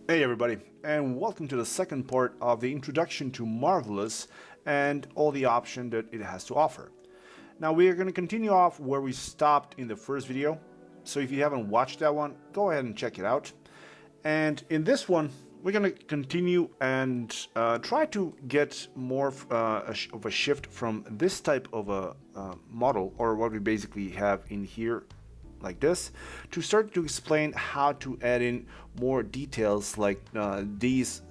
Hey everybody, and welcome to the second part of the introduction to Marvelous and all the options that it has to offer. Now we are going to continue off where we stopped in the first video, so if you haven't watched that one, go ahead and check it out. And in this one, we're going to continue and try to get more of a shift from this type of a model, or what we basically have in here like this, to start to explain how to add in more details like these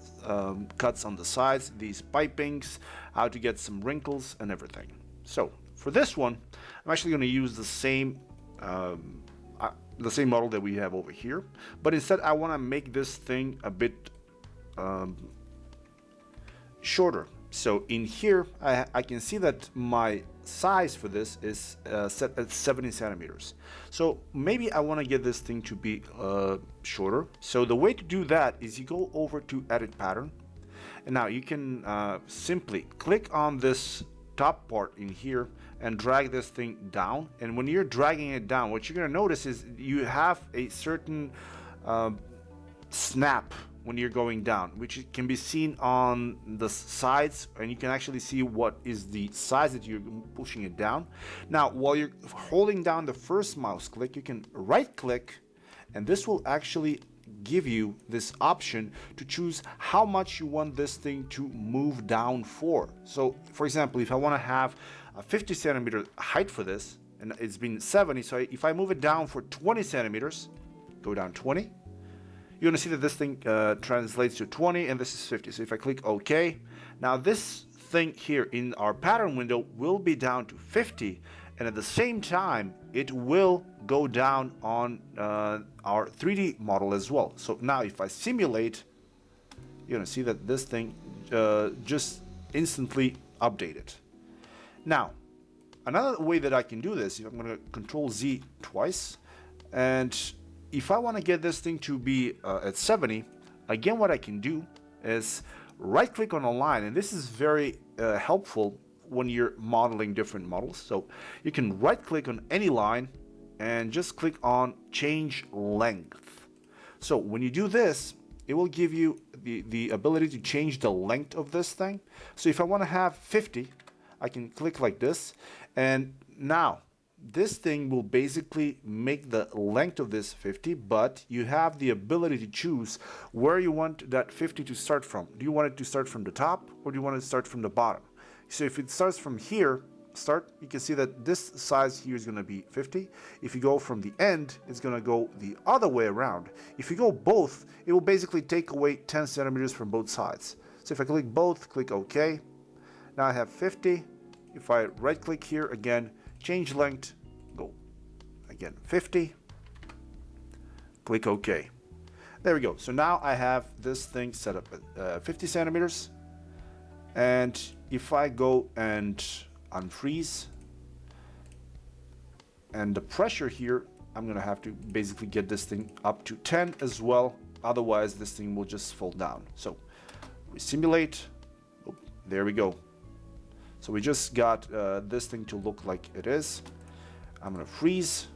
cuts on the sides, these pipings, how to get some wrinkles and everything. So for this one, I'm actually going to use the same model that we have over here, but instead I want to make this thing a bit shorter. So in here, I can see that my size for this is set at 70 centimeters. So maybe I want to get this thing to be shorter. So the way to do that is you go over to Edit Pattern. And now you can simply click on this top part in here and drag this thing down. And when you're dragging it down, what you're going to notice is you have a certain snap when you're going down, which can be seen on the sides, and you can actually see what is the size that you're pushing it down. Now, while you're holding down the first mouse click, you can right click, and this will actually give you this option to choose how much you want this thing to move down for. So for example, if I want to have a 50 centimeter height for this, and it's been 70, so if I move it down for 20 centimeters, go down 20, you're going to see that this thing translates to 20 and this is 50. So if I click OK, now this thing here in our pattern window will be down to 50, and at the same time it will go down on our 3D model as well. So now if I simulate, you're going to see that this thing just instantly updated. Now another way that I can do this, I'm going to Control Z twice, and if I want to get this thing to be at 70, again what I can do is right click on a line, and this is very helpful when you're modeling different models. So you can right click on any line and just click on change length. So when you do this, it will give you the ability to change the length of this thing. So if I want to have 50, I can click like this, and now this thing will basically make the length of this 50, but you have the ability to choose where you want that 50 to start from. Do you want it to start from the top, or do you want it to start from the bottom? So if it starts from here, you can see that this size here is going to be 50. If you go from the end, it's going to go the other way around. If you go both, it will basically take away 10 centimeters from both sides. So if I click both, click OK. Now I have 50. If I right click here again, change length, go again 50, click OK. There we go. So now I have this thing set up at 50 centimeters, and if I go and unfreeze, and the pressure here, I'm gonna have to basically get this thing up to 10 as well, otherwise this thing will just fall down. So we simulate, there we go. So we just got this thing to look like it is. I'm going to freeze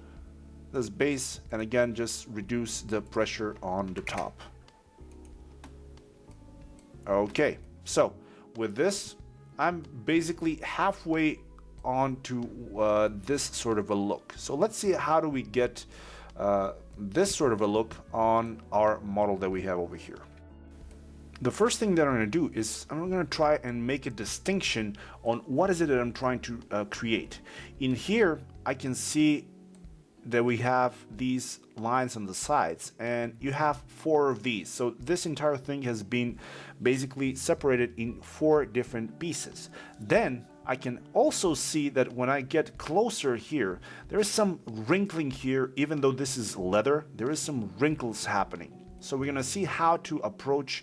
this base, and again just reduce the pressure on the top. Okay, so with this, I'm basically halfway on to this sort of a look. So let's see, how do we get this sort of a look on our model that we have over here. The first thing that I'm going to do is I'm going to try and make a distinction on what is it that I'm trying to create. In here, I can see that we have these lines on the sides, and you have 4 of these. So this entire thing has been basically separated in 4 different pieces. Then I can also see that when I get closer here, there is some wrinkling here. Even though this is leather, there is some wrinkles happening. So we're going to see how to approach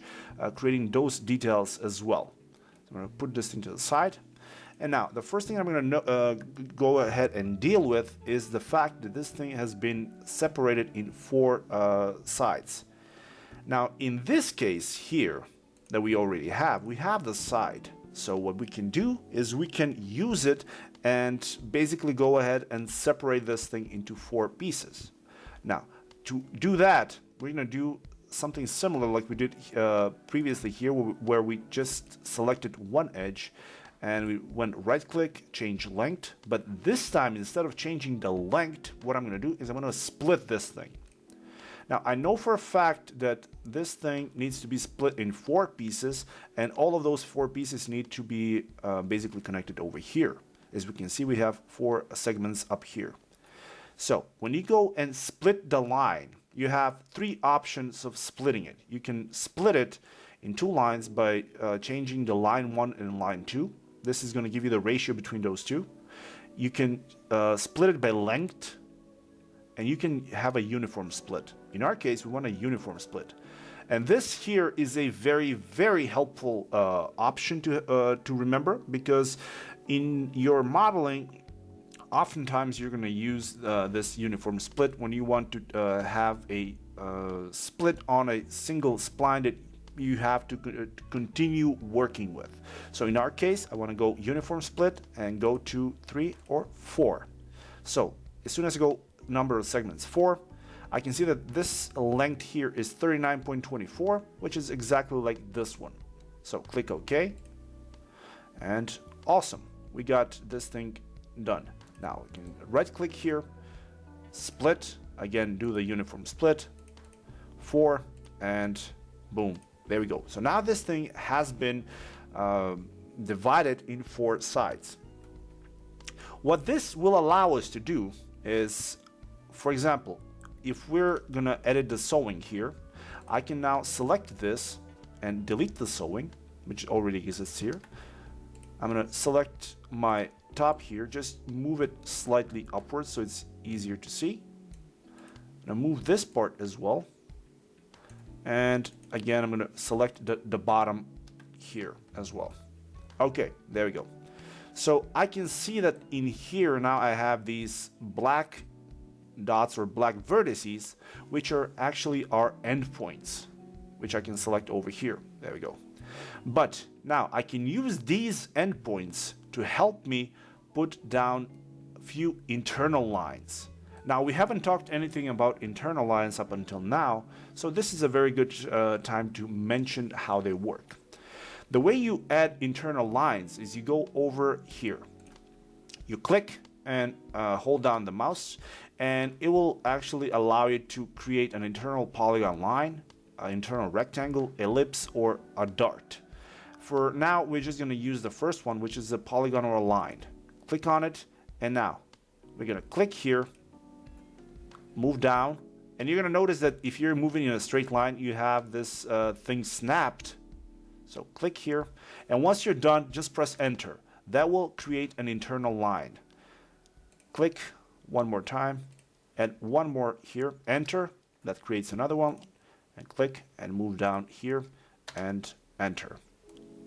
creating those details as well. So I'm going to put this thing to the side. And now the first thing I'm going to go ahead and deal with is the fact that this thing has been separated in 4 sides. Now in this case here that we already have, we have the side. So what we can do is we can use it and basically go ahead and separate this thing into 4 pieces. Now to do that, we're going to do something similar like we did previously here, where we just selected one edge and we went right click, change length. But this time, instead of changing the length, what I'm going to do is I'm going to split this thing. Now, I know for a fact that this thing needs to be split in 4 pieces, and all of those 4 pieces need to be basically connected over here. As we can see, we have 4 segments up here. So when you go and split the line, you have 3 options of splitting it. You can split it in 2 lines by changing the line 1 and line 2. This is going to give you the ratio between those two. You can split it by length, and you can have a uniform split. In our case, we want a uniform split. And this here is a very, very helpful option to remember, because in your modeling, oftentimes you're going to use this uniform split when you want to have a split on a single spline that you have to continue working with. So in our case, I want to go uniform split and go to 3 or 4. So as soon as I go number of segments 4, I can see that this length here is 39.24, which is exactly like this one. So click OK, and awesome, we got this thing done. Now we can right click here, split, again do the uniform split, 4, and boom, there we go. So now this thing has been divided in 4 sides. What this will allow us to do is, for example, if we're gonna edit the sewing here, I can now select this and delete the sewing, which already exists here. I'm gonna select my top here, just move it slightly upwards so it's easier to see. I'm gonna move this part as well, and again I'm gonna select the bottom here as well. Okay, there we go. So I can see that in here now I have these black dots or black vertices, which are actually our endpoints, which I can select over here. There we go. But now I can use these endpoints to help me put down a few internal lines. Now, we haven't talked anything about internal lines up until now, so this is a very good time to mention how they work. The way you add internal lines is you go over here. You click and hold down the mouse, and it will actually allow you to create an internal polygon line, an internal rectangle, ellipse, or a dart. For now, we're just going to use the first one, which is a polygon or a line. Click on it, and now we're going to click here, move down, and you're going to notice that if you're moving in a straight line, you have this thing snapped. So click here, and once you're done, just press enter. That will create an internal line. Click one more time, and one more here, enter. That creates another one, and click and move down here and enter.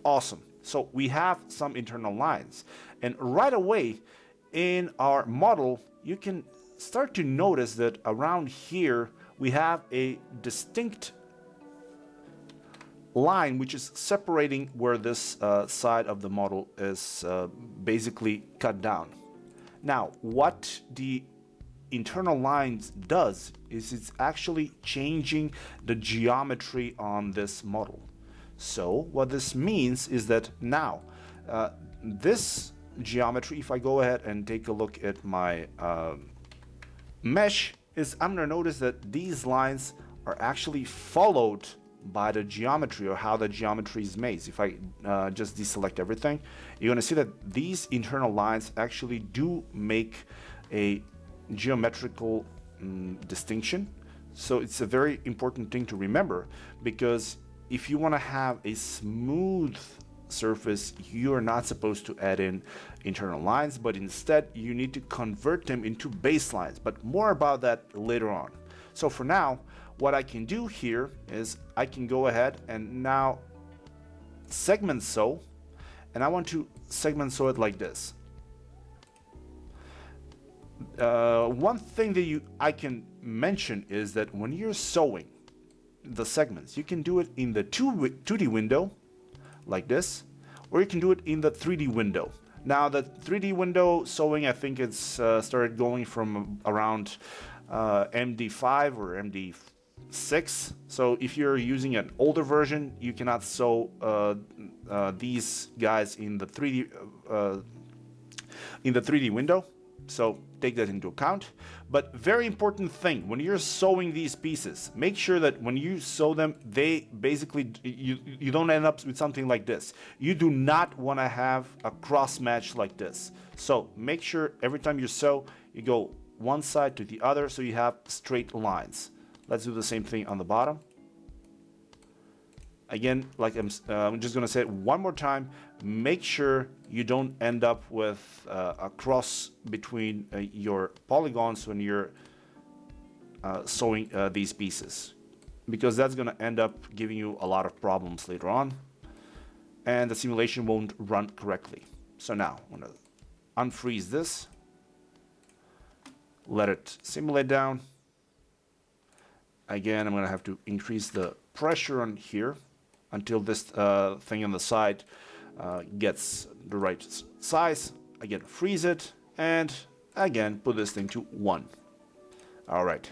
Awesome. So we have some internal lines, and right away in our model you can start to notice that around here we have a distinct line which is separating where this side of the model is basically cut down. Now, what the internal lines does is it's actually changing the geometry on this model. So what this means is that now this geometry, if I go ahead and take a look at my mesh, is I'm going to notice that these lines are actually followed by the geometry, or how the geometry is made. If I just deselect everything, you're going to see that these internal lines actually do make a geometrical distinction. So it's a very important thing to remember, because if you want to have a smooth surface, you are not supposed to add in internal lines, but instead you need to convert them into baselines. But more about that later on. So for now, what I can do here is I can go ahead and now segment sew, and I want to segment sew it like this. One thing that I can mention is that when you're sewing the segments, you can do it in the 2D window like this, or you can do it in the 3D window. Now the 3D window sewing, I think it's started going from around MD5 or 6. So if you're using an older version, you cannot sew these guys in the 3D window. So take that into account. But very important thing, when you're sewing these pieces, make sure that when you sew them, they basically, you don't end up with something like this. You do not want to have a cross match like this. So make sure every time you sew, you go one side to the other so you have straight lines. Let's do the same thing on the bottom. Again, like I'm just gonna say it one more time, make sure you don't end up with a cross between your polygons when you're sewing these pieces, because that's gonna end up giving you a lot of problems later on and the simulation won't run correctly. So now I'm gonna unfreeze this, let it simulate down. Again, I'm gonna have to increase the pressure on here until this thing on the side gets the right size. Again, freeze it, and again, put this thing to 1. All right.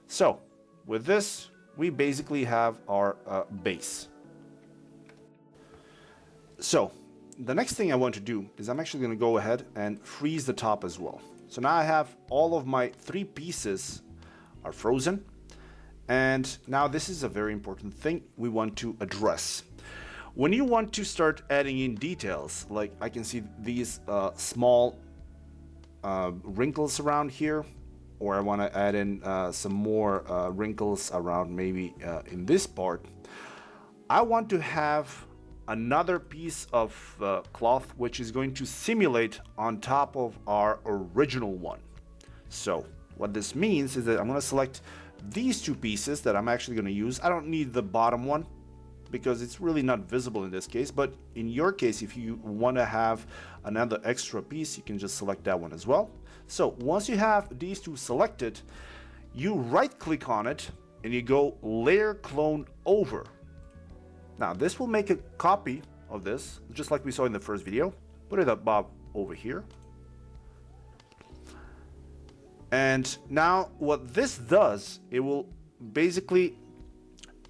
So with this, we basically have our base. So the next thing I want to do is I'm actually going to go ahead and freeze the top as well. So now I have all of my 3 pieces are frozen. And now this is a very important thing we want to address. When you want to start adding in details, like I can see these small wrinkles around here, or I want to add in some more wrinkles around maybe in this part, I want to have another piece of cloth which is going to simulate on top of our original one. So what this means is that I'm going to select these 2 pieces that I'm actually going to use. I don't need the bottom one because it's really not visible in this case, but in your case, if you want to have another extra piece, you can just select that one as well. So once you have these 2 selected, you right click on it and you go layer clone over. Now this will make a copy of this, just like we saw in the first video. Put it above over here. And now what this does, it will basically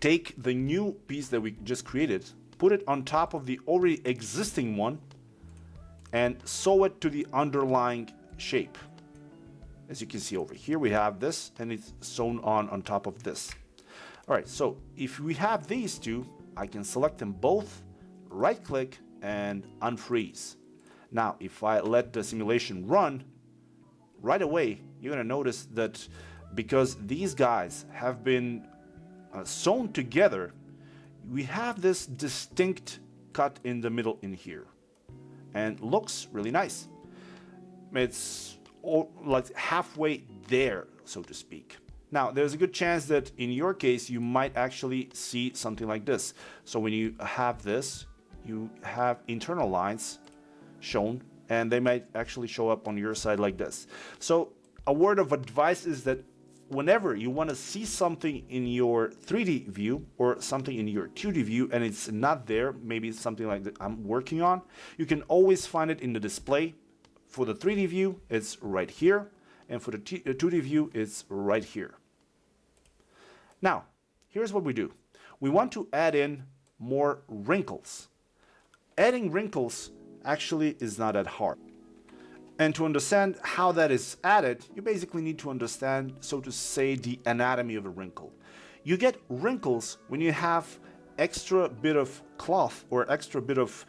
take the new piece that we just created, put it on top of the already existing one, and sew it to the underlying shape. As you can see over here, we have this, and it's sewn on top of this. All right, so if we have these 2, I can select them both, right click, and unfreeze. Now, if I let the simulation run, right away, you're gonna notice that because these guys have been sewn together, we have this distinct cut in the middle in here, and looks really nice. It's like halfway there, so to speak. Now, there's a good chance that in your case, you might actually see something like this. So when you have this, you have internal lines shown, and they might actually show up on your side like this. So a word of advice is that whenever you want to see something in your 3D view or something in your 2D view and it's not there, maybe it's something like that I'm working on, you can always find it in the display. For the 3D view, it's right here, and for the 2D view, it's right here. Now, here's what we do. We want to add in more wrinkles. Adding wrinkles actually is not that hard. And to understand how that is added, you basically need to understand, so to say, the anatomy of a wrinkle. You get wrinkles when you have extra bit of cloth or extra bit of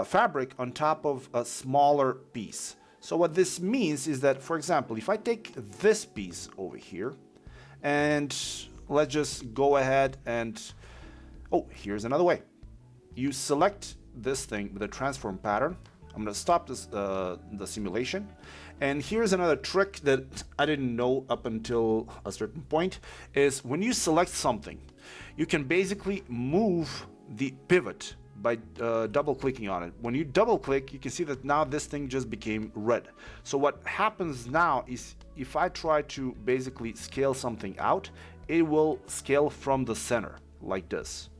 fabric on top of a smaller piece. So what this means is that, for example, if I take this piece over here and let's just go ahead and, oh, here's another way. You select this thing with a transform pattern. I'm going to stop this, the simulation. And here's another trick that I didn't know up until a certain point, is when you select something, you can basically move the pivot by double clicking on it. When you double click, you can see that now this thing just became red. So what happens now is if I try to basically scale something out, it will scale from the center like this.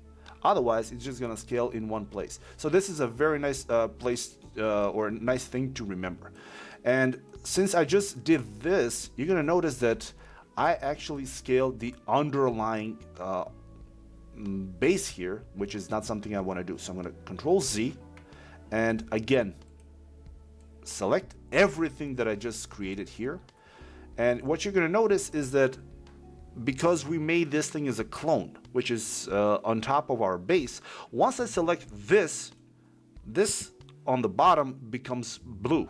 Otherwise, it's just gonna scale in one place. So this is a very nice place or a nice thing to remember. And since I just did this, you're gonna notice that I actually scaled the underlying base here, which is not something I want to do. So I'm going to Control Z, and again, select everything that I just created here. And what you're going to notice is that because we made this thing as a clone, which is on top of our base, once I select this on the bottom becomes blue.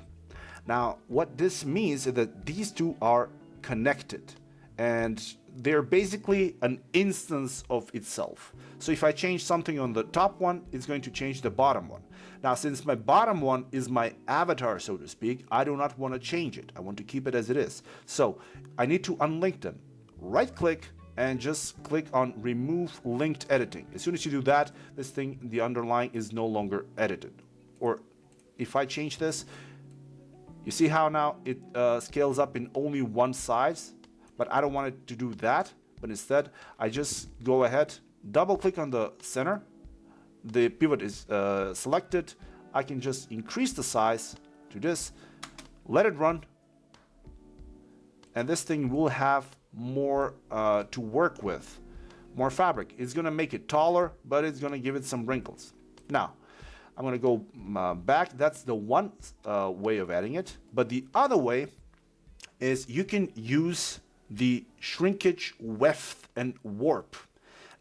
Now, what this means is that these two are connected, and they're basically an instance of itself. So if I change something on the top one, it's going to change the bottom one. Now, since my bottom one is my avatar, so to speak, I do not want to change it. I want to keep it as it is. So I need to unlink them. Right click and just click on remove linked editing. As soon as you do that, this thing, the underlying, is no longer edited. Or if I change this, you see how now it scales up in only one size, but I don't want it to do that. But instead, I just go ahead, double click on the center. The pivot is selected. I can just increase the size to this, let it run, and this thing will have more to work with, more fabric. It's going to make it taller, but it's going to give it some wrinkles. Now, I'm going to go back. That's the one way of adding it. But the other way is you can use the shrinkage, weft, and warp.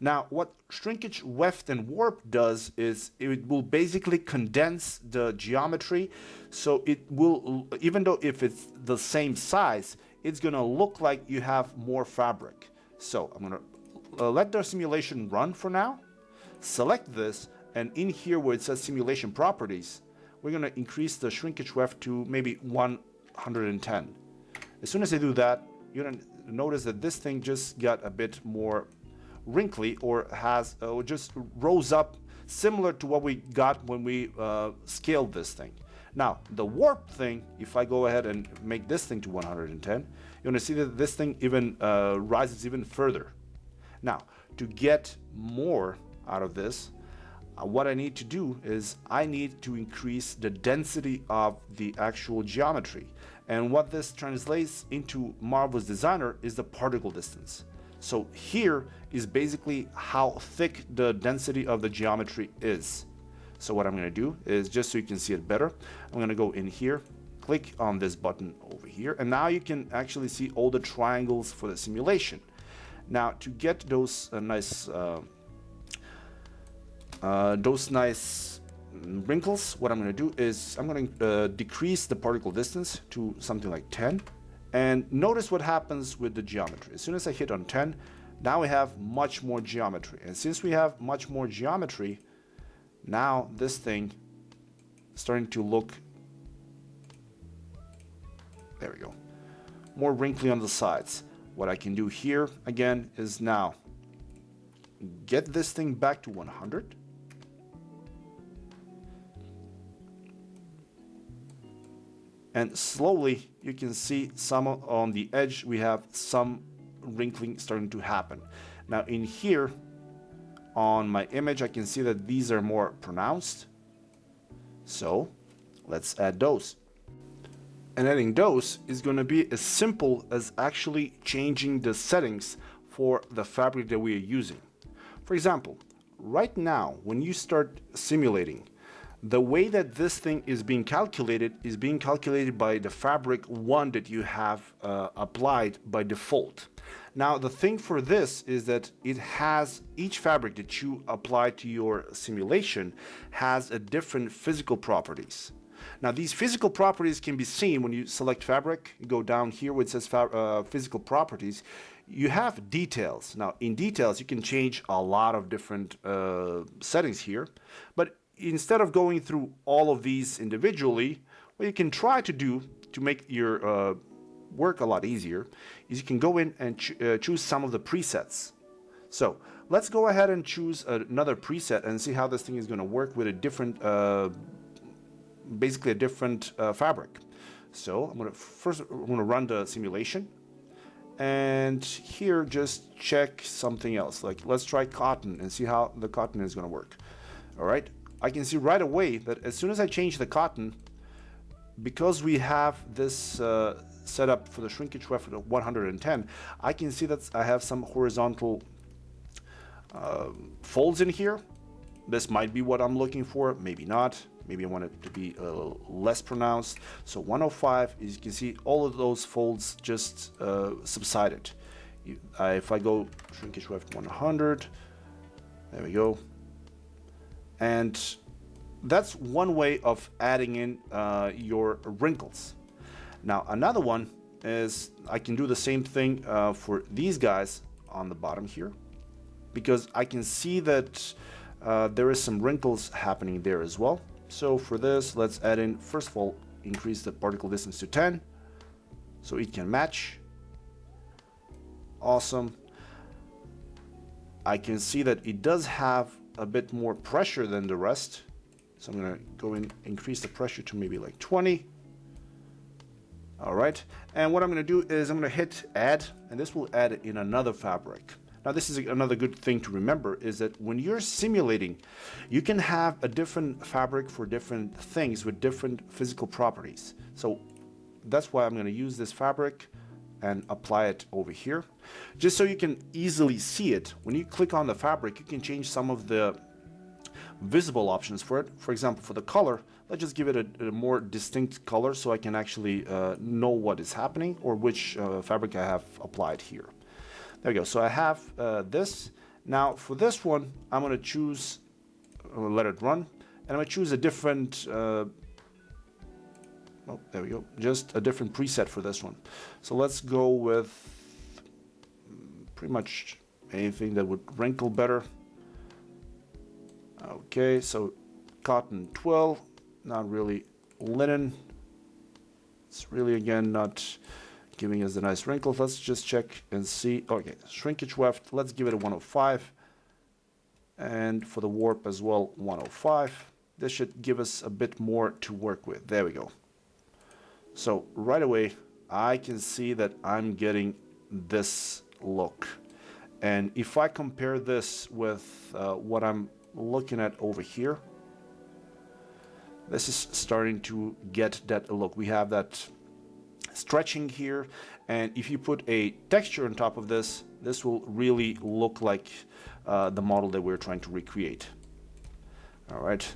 Now, what shrinkage, weft, and warp does is it will basically condense the geometry. So it will, even though if it's the same size, it's going to look like you have more fabric. So I'm going to let the simulation run for now. Select this. And in here where it says simulation properties, we're going to increase the shrinkage weft to maybe 110. As soon as I do that, you're going to notice that this thing just got a bit more wrinkly, or has just rose up similar to what we got when we scaled this thing. Now, the warp thing, if I go ahead and make this thing to 110, you're going to see that this thing even rises even further. Now, to get more out of this, what I need to do is I need to increase the density of the actual geometry. And what this translates into Marvelous Designer is the particle distance. So here is basically how thick the density of the geometry is. So what I'm going to do is, just so you can see it better, I'm going to go in here, click on this button over here, and now you can actually see all the triangles for the simulation. Now, to get those nice wrinkles, what I'm going to do is I'm going to decrease the particle distance to something like 10. And notice what happens with the geometry. As soon as I hit on 10, now we have much more geometry. And since we have much more geometry, now this thing is starting to look, there we go, more wrinkly on the sides. What I can do here again is now get this thing back to 100. And slowly you can see some on the edge, we have some wrinkling starting to happen. Now in here on my image, I can see that these are more pronounced. So let's add those. And adding those is going to be as simple as actually changing the settings for the fabric that we are using. For example, right now, when you start simulating, the way that this thing is being calculated by the fabric 1 that you have applied by default. Now, the thing for this is that it has, each fabric that you apply to your simulation has a different physical properties. Now, these physical properties can be seen when you select fabric, you go down here where it says physical properties, you have details. Now, in details, you can change a lot of different settings here, but instead of going through all of these individually, what you can try to do to make your work a lot easier is you can go in and choose some of the presets. So let's go ahead and choose another preset and see how this thing is going to work with a different, basically a different fabric. So I'm going to run the simulation, and here just check something else. Like let's try cotton and see how the cotton is going to work. All right. I can see right away that as soon as I change the cotton, because we have this set up for the shrinkage weft at 110, I can see that I have some horizontal folds in here. This might be what I'm looking for, maybe not. Maybe I want it to be a little less pronounced. So 105, as you can see, all of those folds just subsided. If I go shrinkage weft 100, there we go. And that's one way of adding in your wrinkles. Now another one is I can do the same thing for these guys on the bottom here, because I can see that there is some wrinkles happening there as well. So for this, let's add in, first of all, increase the particle distance to 10 so it can match. Awesome. I can see that it does have a bit more pressure than the rest. So I'm going to go and increase the pressure to maybe like 20. All right. And what I'm going to do is I'm going to hit add, and this will add in another fabric. Now, this is another good thing to remember, is that when you're simulating, you can have a different fabric for different things with different physical properties. So that's why I'm going to use this fabric and apply it over here, just so you can easily see it. When you click on the fabric, you can change some of the visible options for it. For example, for the color, let's just give it a more distinct color so I can actually know what is happening or which fabric I have applied here. There we go. So I have this. Now for this one, I'm going to choose, let it run, and I'm going to choose a different, oh, there we go, just a different preset for this one. So let's go with pretty much anything that would wrinkle better. Okay, so cotton 12, not really linen. It's really, again, not giving us a nice wrinkle. Let's just check and see. Okay, shrinkage weft, let's give it a 105. And for the warp as well, 105. This should give us a bit more to work with. There we go. So right away, I can see that I'm getting this look. And if I compare this with what I'm looking at over here, this is starting to get that look. We have that stretching here, and if you put a texture on top of this, this will really look like the model that we're trying to recreate. All right,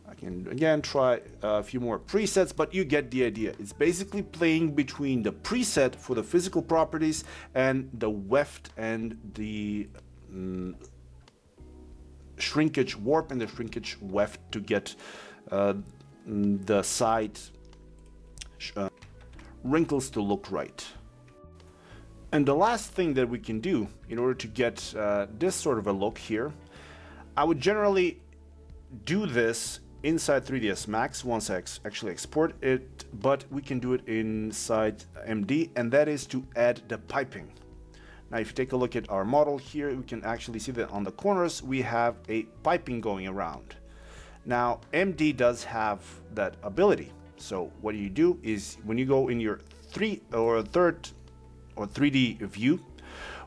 I can again try a few more presets, but you get the idea. It's basically playing between the preset for the physical properties and the weft and the shrinkage warp and the shrinkage weft to get the side wrinkles to look right. And the last thing that we can do in order to get this sort of a look here, I would generally do this inside 3ds Max once I actually export it, but we can do it inside MD, and that is to add the piping. Now if you take a look at our model here, we can actually see that on the corners we have a piping going around. Now MD does have that ability. So what you do is when you go in your third or 3D view,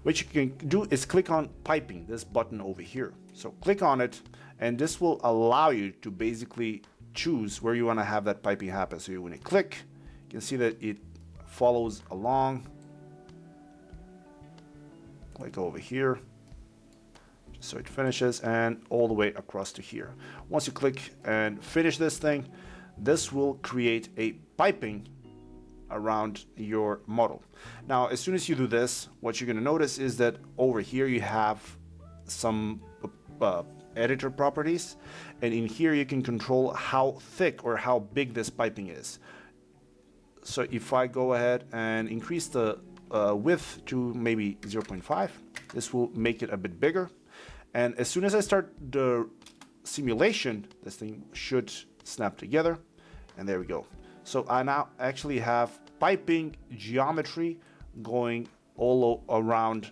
what you can do is click on piping, this button over here. So click on it, and this will allow you to basically choose where you want to have that piping happen. So when you click, you can see that it follows along. Click over here, just so it finishes, and all the way across to here. Once you click and finish this thing, this will create a piping around your model. Now, as soon as you do this, what you're going to notice is that over here you have some editor properties, and in here you can control how thick or how big this piping is. So if I go ahead and increase the width to maybe 0.5, this will make it a bit bigger. And as soon as I start the simulation, this thing should snap together, and there we go. So I now actually have piping geometry going all around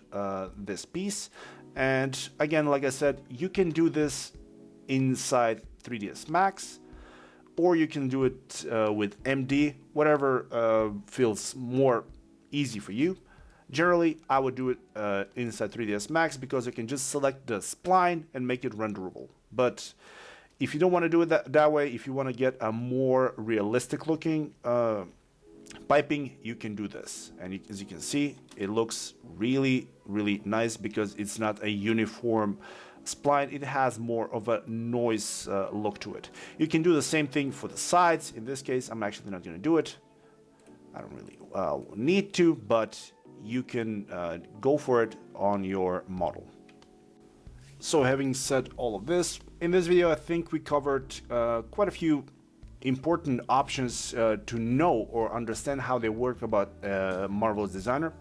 this piece. And again, like I said, you can do this inside 3ds Max, or you can do it with MD, whatever feels more easy for you. Generally, I would do it inside 3ds Max because you can just select the spline and make it renderable. But if you don't want to do it that way, if you want to get a more realistic looking piping, you can do this. And as you can see, it looks really, really nice because it's not a uniform spline. It has more of a noise look to it. You can do the same thing for the sides. In this case, I'm actually not going to do it. I don't really need to, but you can go for it on your model. So having said all of this, in this video I think we covered quite a few important options to know or understand how they work about Marvelous Designer.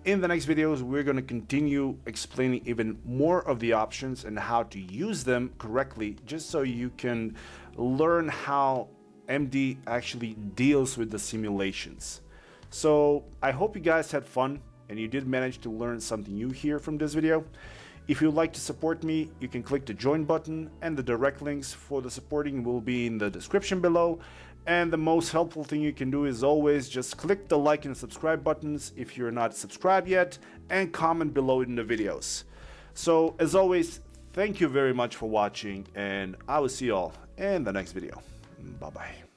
In the next videos we're going to continue explaining even more of the options and how to use them correctly, just so you can learn how MD actually deals with the simulations. So I hope you guys had fun and you did manage to learn something new here from this video. If you'd like to support me, you can click the join button, and the direct links for the supporting will be in the description below. And the most helpful thing you can do is always just click the like and subscribe buttons if you're not subscribed yet, and comment below in the videos. So as always, thank you very much for watching, and I will see you all in the next video. Bye bye.